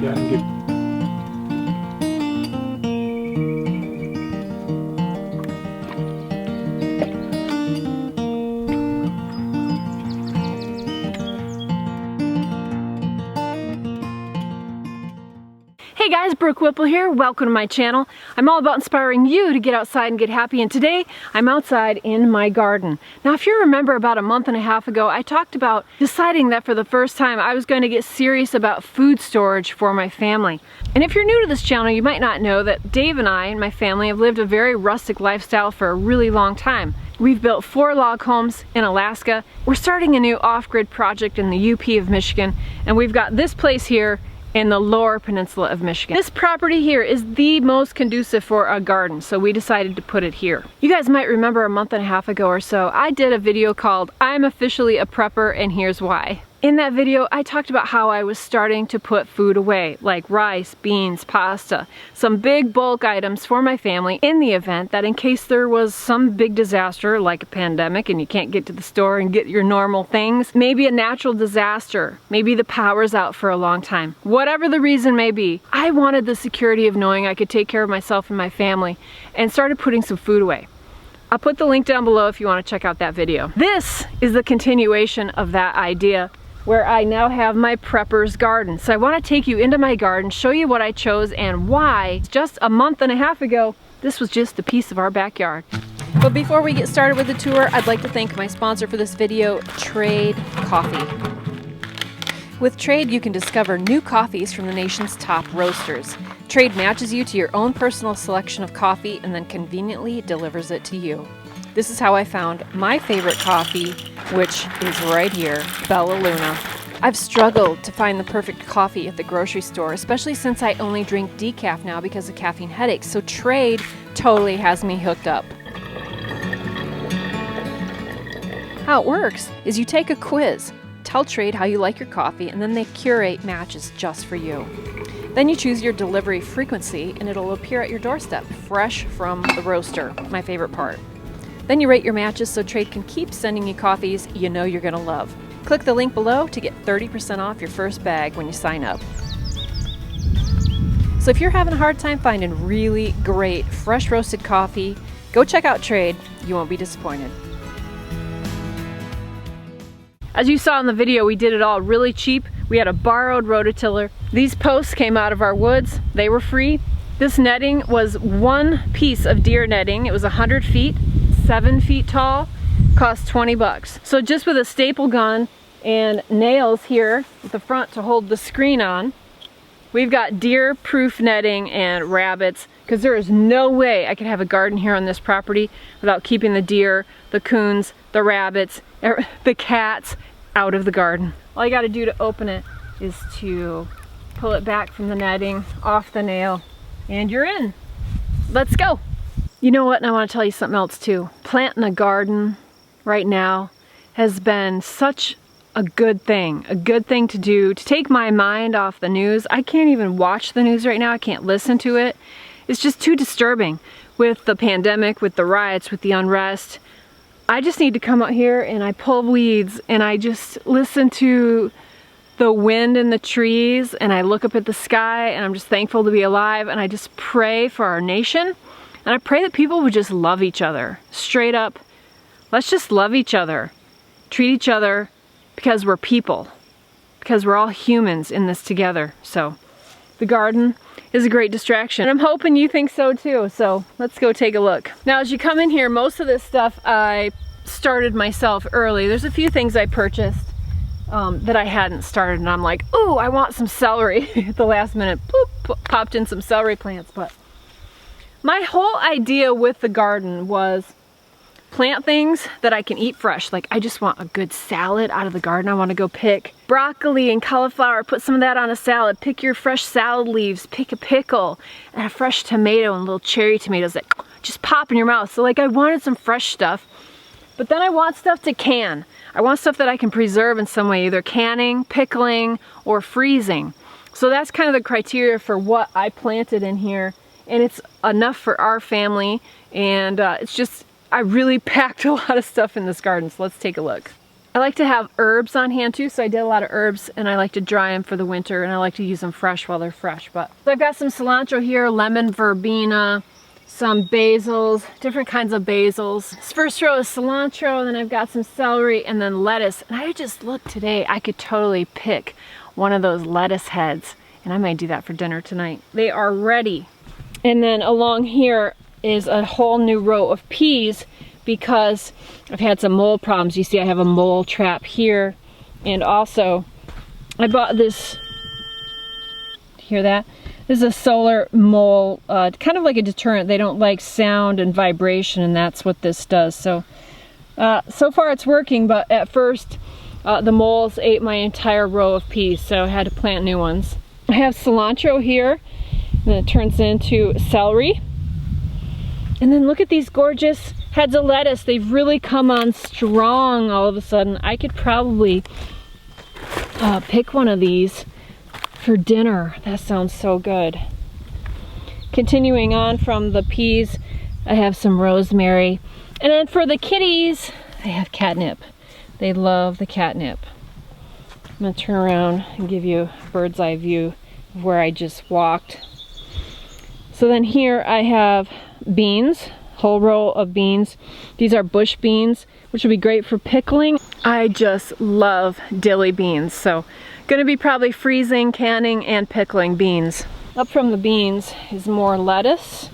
Yeah, and get. Hey guys, Brooke Whipple here. Welcome to my channel. I'm all about inspiring you to get outside and get happy, and today I'm outside in my garden. Now, if you remember about a month and a half ago, I talked about deciding that for the first time I was going to get serious about food storage for my family. And if you're new to this channel, you might not know that Dave and I and my family have lived a very rustic lifestyle for a really long time. We've built 4 log homes in Alaska. We're starting a new off-grid project in the UP of Michigan, and we've got this place here in the lower peninsula of Michigan. This property here is the most conducive for a garden, so we decided to put it here. You guys might remember a month and a half ago or so, I did a video called I'm Officially a Prepper and Here's Why. In that video, I talked about how I was starting to put food away, like rice, beans, pasta, some big bulk items for my family in the event that in case there was some big disaster like a pandemic and you can't get to the store and get your normal things, maybe a natural disaster, maybe the power's out for a long time. Whatever the reason may be, I wanted the security of knowing I could take care of myself and my family and started putting some food away. I'll put the link down below if you want to check out that video. This is the continuation of that idea, where I now have my prepper's garden. So I want to take you into my garden, show you what I chose and why. Just a month and a half ago, this was just a piece of our backyard. But before we get started with the tour, I'd like to thank my sponsor for this video, Trade Coffee. With Trade, you can discover new coffees from the nation's top roasters. Trade matches you to your own personal selection of coffee and then conveniently delivers it to you. This is how I found my favorite coffee, which is right here, Bella Luna. I've struggled to find the perfect coffee at the grocery store, especially since I only drink decaf now because of caffeine headaches, so Trade totally has me hooked up. How it works is you take a quiz, tell Trade how you like your coffee, and then they curate matches just for you. Then you choose your delivery frequency and it'll appear at your doorstep, fresh from the roaster, my favorite part. Then you rate your matches so Trade can keep sending you coffees you know you're gonna love. Click the link below to get 30% off your first bag when you sign up. So if you're having a hard time finding really great fresh roasted coffee, go check out Trade. You won't be disappointed. As you saw in the video, we did it all really cheap. We had a borrowed rototiller. These posts came out of our woods. They were free. This netting was one piece of deer netting. It was 100 feet. 7 feet tall, cost 20 bucks. So just with a staple gun and nails here at the front to hold the screen on, we've got deer proof netting and rabbits, because there is no way I could have a garden here on this property without keeping the deer, the coons, the rabbits, the cats out of the garden. All you gotta do to open it is to pull it back from the netting, off the nail, and you're in. Let's go. You know what, and I want to tell you something else too. Planting a garden right now has been such a good thing to do, to take my mind off the news. I can't even watch the news right now, I can't listen to it. It's just too disturbing with the pandemic, with the riots, with the unrest. I just need to come out here and I pull weeds and I just listen to the wind in the trees and I look up at the sky and I'm just thankful to be alive, and I just pray for our nation. And I pray that people would just love each other. Straight up, let's just love each other. Treat each other because we're people. Because we're all humans in this together. So, the garden is a great distraction. And I'm hoping you think so too. So, let's go take a look. Now, as you come in here, most of this stuff I started myself early. There's a few things I purchased that I hadn't started. And I'm like, ooh, I want some celery. At the last minute, boop, popped in some celery plants. But my whole idea with the garden was plant things that I can eat fresh. Like, I just want a good salad out of the garden. I want to go pick broccoli and cauliflower, put some of that on a salad, pick your fresh salad leaves, pick a pickle, and a fresh tomato and little cherry tomatoes that just pop in your mouth. So like, I wanted some fresh stuff, but then I want stuff to can. I want stuff that I can preserve in some way, either canning, pickling, or freezing. So that's kind of the criteria for what I planted in here. And it's enough for our family, and it's just, I really packed a lot of stuff in this garden, so let's take a look. I like to have herbs on hand too, so I did a lot of herbs, and I like to dry them for the winter, and I like to use them fresh while they're fresh. But so I've got some cilantro here, lemon verbena, some basils, different kinds of basils. This first row is cilantro, and then I've got some celery and then lettuce. And I just looked today, I could totally pick one of those lettuce heads, and I might do that for dinner tonight. They are ready. And then along here is a whole new row of peas, because I've had some mole problems. You see I have a mole trap here, and also I bought this, hear that? This is a solar mole, kind of like a deterrent. They don't like sound and vibration, and that's what this does. So, so far it's working, but at first the moles ate my entire row of peas, so I had to plant new ones. I have cilantro here, and then it turns into celery. And then look at these gorgeous heads of lettuce. They've really come on strong all of a sudden. I could probably pick one of these for dinner. That sounds so good. Continuing on from the peas, I have some rosemary. And then for the kitties, I have catnip. They love the catnip. I'm gonna turn around and give you a bird's eye view of where I just walked. So then here I have beans, whole row of beans. These are bush beans, which would be great for pickling. I just love dilly beans, so gonna be probably freezing, canning, and pickling beans. Up from the beans is more lettuce,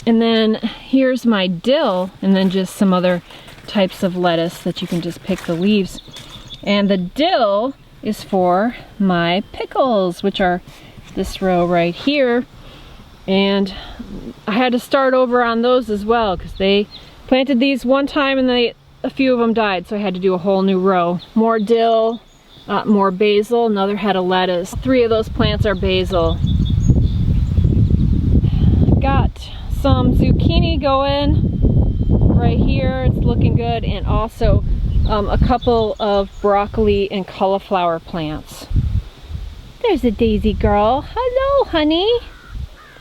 and then here's my dill, and then just some other types of lettuce that you can just pick the leaves. And the dill is for my pickles, which are this row right here. And I had to start over on those as well, because they planted these one time and a few of them died, so I had to do a whole new row. More dill, more basil, another head of lettuce. 3 of those plants are basil. Got some zucchini going right here, it's looking good, and also a couple of broccoli and cauliflower plants. There's a daisy girl. Hello, honey.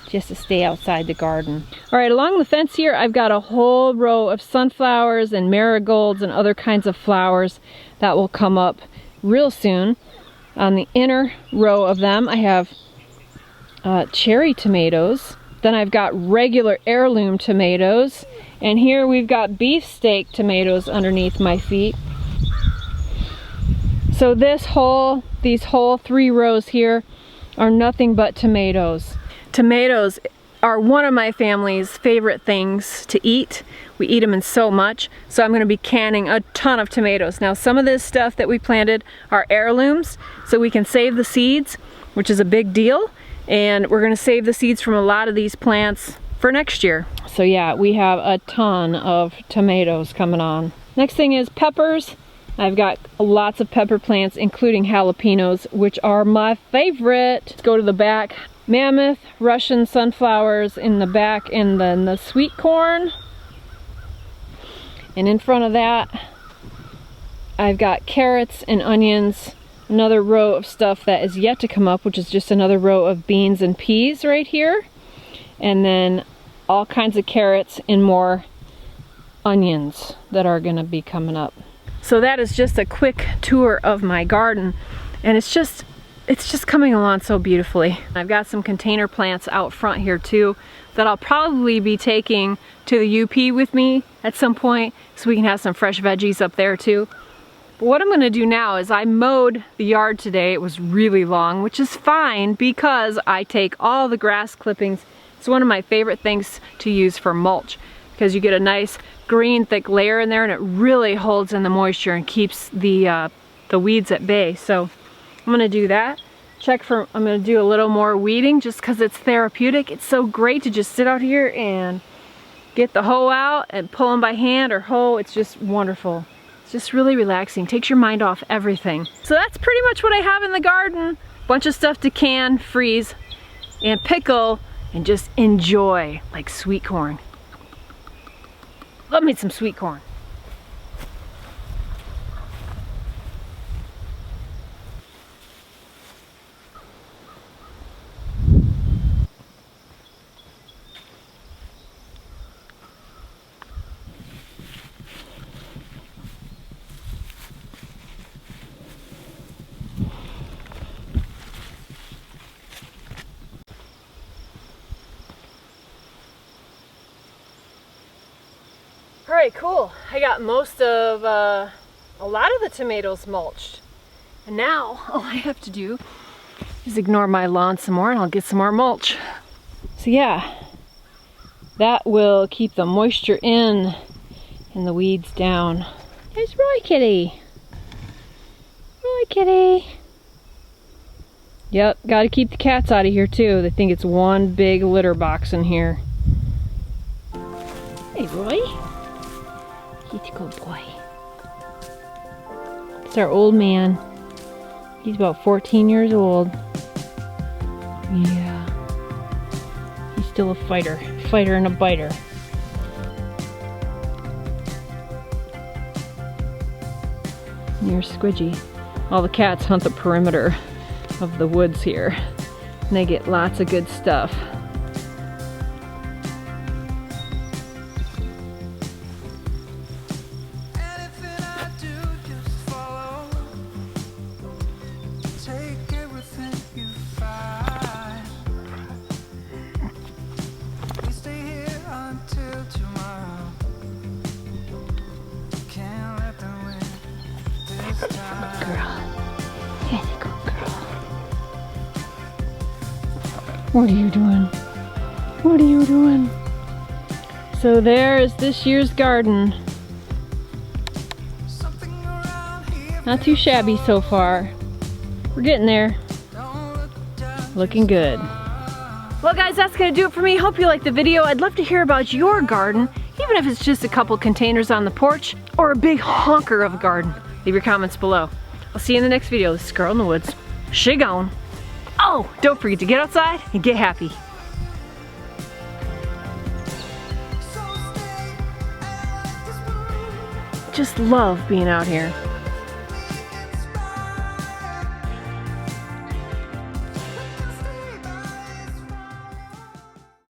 Just to stay outside the garden. All right, along the fence here, I've got a whole row of sunflowers and marigolds and other kinds of flowers that will come up real soon. On the inner row of them, I have cherry tomatoes. Then I've got regular heirloom tomatoes. And here we've got beefsteak tomatoes underneath my feet. So these whole 3 rows here are nothing but tomatoes. Tomatoes are one of my family's favorite things to eat. We eat them in so much, so I'm going to be canning a ton of tomatoes. Now, some of this stuff that we planted are heirlooms, so we can save the seeds, which is a big deal, and we're going to save the seeds from a lot of these plants for next year. So yeah, we have a ton of tomatoes coming on. Next thing is peppers. I've got lots of pepper plants, including jalapenos, which are my favorite. Let's go to the back. Mammoth, Russian sunflowers in the back, and then the sweet corn. And in front of that, I've got carrots and onions, another row of stuff that is yet to come up, which is just another row of beans and peas right here. And then all kinds of carrots and more onions that are gonna be coming up. So that is just a quick tour of my garden, and it's just coming along so beautifully. I've got some container plants out front here too that I'll probably be taking to the UP with me at some point, so we can have some fresh veggies up there too. But what I'm gonna do now is I mowed the yard today. It was really long, which is fine because I take all the grass clippings. It's one of my favorite things to use for mulch, because you get a nice green thick layer in there, and it really holds in the moisture and keeps the weeds at bay. So I'm gonna do that. I'm gonna do a little more weeding just because it's therapeutic. It's so great to just sit out here and get the hoe out and pull them by hand or hoe. It's just wonderful. It's just really relaxing. Takes your mind off everything. So that's pretty much what I have in the garden. Bunch of stuff to can, freeze, and pickle, and just enjoy, like sweet corn. Love me some sweet corn. Alright, cool. I got most of, a lot of the tomatoes mulched. And now, all I have to do is ignore my lawn some more and I'll get some more mulch. So yeah, that will keep the moisture in and the weeds down. There's Roy Kitty. Roy Kitty. Yep, gotta keep the cats out of here too. They think it's one big litter box in here. Hey Roy. He's a good boy. It's our old man. He's about 14 years old. Yeah. He's still a fighter. Fighter and a biter. Near Squidgy. All the cats hunt the perimeter of the woods here. And they get lots of good stuff. What are you doing? What are you doing? So there's this year's garden. Not too shabby so far. We're getting there. Looking good. Well guys, that's gonna do it for me. Hope you liked the video. I'd love to hear about your garden, even if it's just a couple containers on the porch or a big honker of a garden. Leave your comments below. I'll see you in the next video. This is Girl in the Woods. She gone. Oh, don't forget to get outside and get happy. Just love being out here.